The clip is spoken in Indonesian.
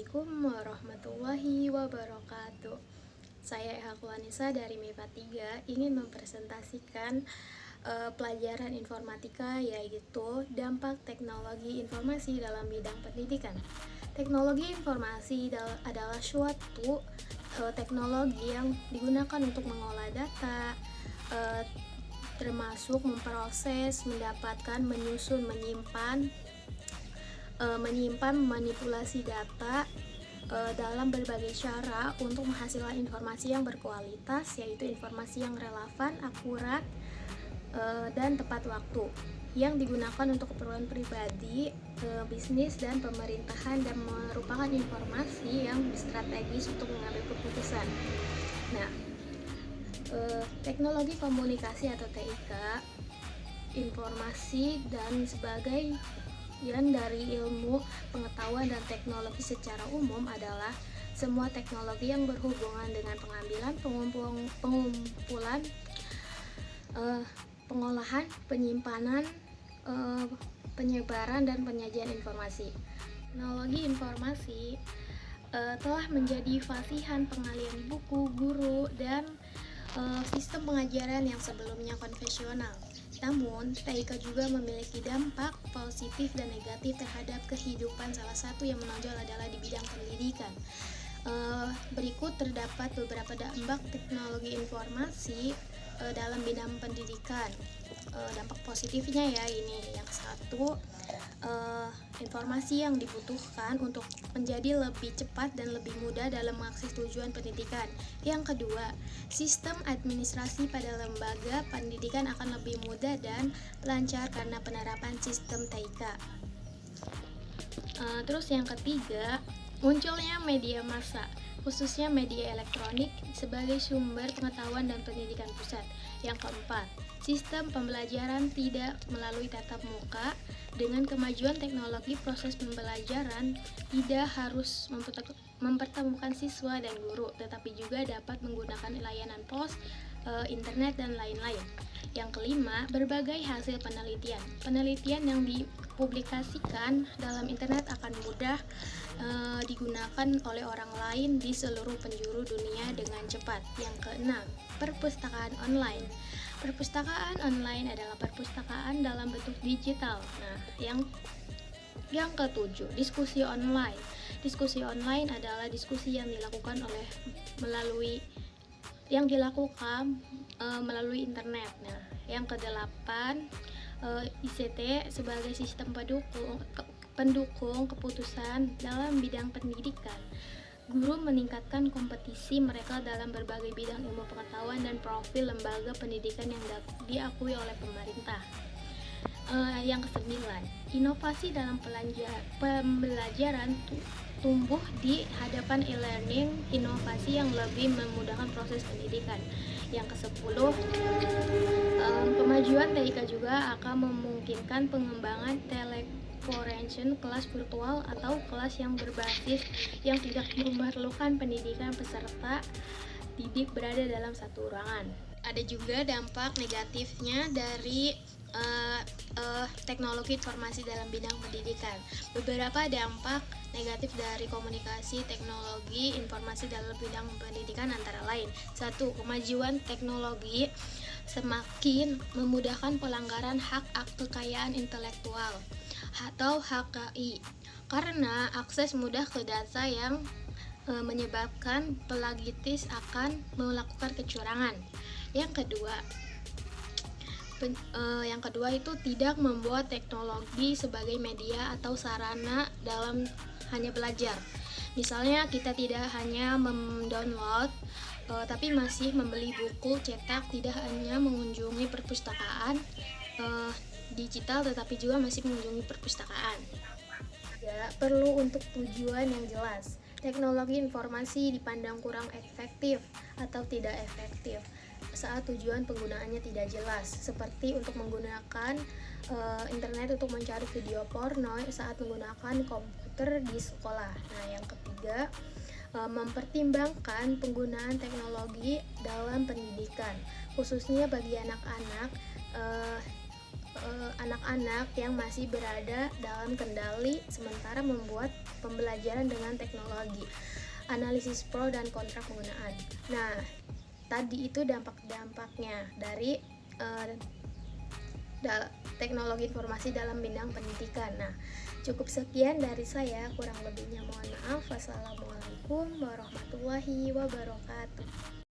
Assalamualaikum warahmatullahi wabarakatuh. Saya Eha Kuanisa dari MIPA 3 ingin mempresentasikan pelajaran informatika, yaitu dampak teknologi informasi dalam bidang pendidikan. Teknologi informasi adalah suatu teknologi yang digunakan untuk mengolah data, termasuk memproses, mendapatkan, menyusun, menyimpan, manipulasi data dalam berbagai cara untuk menghasilkan informasi yang berkualitas, yaitu informasi yang relevan, akurat, dan tepat waktu, yang digunakan untuk keperluan pribadi, bisnis, dan pemerintahan, dan merupakan informasi yang strategis untuk mengambil keputusan. Nah, teknologi komunikasi atau TIK, informasi dan sebagainya dari ilmu pengetahuan dan teknologi secara umum adalah semua teknologi yang berhubungan dengan pengambilan, pengumpulan, pengolahan, penyimpanan, penyebaran, dan penyajian informasi. Teknologi informasi telah menjadi fasihan pengalian buku, guru, dan sistem pengajaran yang sebelumnya konvensional. Namun, TIK juga memiliki dampak positif dan negatif terhadap kehidupan. Salah satu yang menonjol adalah di bidang pendidikan. Berikut terdapat beberapa dampak teknologi informasi dalam bidang pendidikan. Dampak positifnya ya, ini yang satu, informasi yang dibutuhkan untuk menjadi lebih cepat dan lebih mudah dalam mengakses tujuan pendidikan. Yang kedua, sistem administrasi pada lembaga pendidikan akan lebih mudah dan lancar karena penerapan sistem TIK. Terus yang ketiga, munculnya media massa, khususnya media elektronik sebagai sumber pengetahuan dan pendidikan pusat. Yang keempat, sistem pembelajaran tidak melalui tatap muka. Dengan kemajuan teknologi, proses pembelajaran tidak harus mempertemukan siswa dan guru, tetapi juga dapat menggunakan layanan pos, internet, dan lain-lain. Yang kelima, berbagai hasil penelitian. Penelitian yang dipublikasikan dalam internet akan mudah digunakan oleh orang lain di seluruh penjuru dunia dengan cepat. Yang keenam, perpustakaan online. Perpustakaan online adalah perpustakaan dalam bentuk digital. Nah, yang ketujuh, diskusi online. Diskusi online adalah diskusi yang dilakukan melalui internet. Nah, yang kedelapan, ICT sebagai sistem pendukung keputusan dalam bidang pendidikan. Guru meningkatkan kompetisi mereka dalam berbagai bidang ilmu pengetahuan dan profil lembaga pendidikan yang diakui oleh pemerintah. Yang kesembilan, inovasi dalam pembelajaran tumbuh di hadapan e-learning, inovasi yang lebih memudahkan proses pendidikan. Yang kesepuluh, kemajuan TIK juga akan memungkinkan pengembangan teleportation, kelas virtual atau kelas yang berbasis yang tidak memerlukan pendidikan peserta didik berada dalam satu ruangan. Ada juga dampak negatifnya dari teknologi informasi dalam bidang pendidikan. Beberapa dampak negatif dari komunikasi teknologi informasi dalam bidang pendidikan antara lain: 1. Kemajuan teknologi semakin memudahkan pelanggaran hak kekayaan intelektual atau HKI karena akses mudah ke data yang menyebabkan pelagiatis akan melakukan kecurangan. Yang kedua itu tidak membuat teknologi sebagai media atau sarana dalam hanya belajar. Misalnya kita tidak hanya mendownload tapi masih membeli buku cetak, tidak hanya mengunjungi perpustakaan digital tetapi juga masih mengunjungi perpustakaan. Ya, perlu untuk tujuan yang jelas. Teknologi informasi dipandang kurang efektif atau tidak efektif saat tujuan penggunaannya tidak jelas, seperti untuk menggunakan internet untuk mencari video porno saat menggunakan komputer di sekolah. Nah, yang ketiga, mempertimbangkan penggunaan teknologi dalam pendidikan, khususnya bagi anak-anak anak-anak yang masih berada dalam kendali sementara membuat pembelajaran dengan teknologi. Analisis pro dan kontra penggunaan. Nah, tadi itu dampak-dampaknya dari teknologi informasi dalam bidang pendidikan. Nah, cukup sekian dari saya, kurang lebihnya mohon maaf. Wassalamualaikum warahmatullahi wabarakatuh.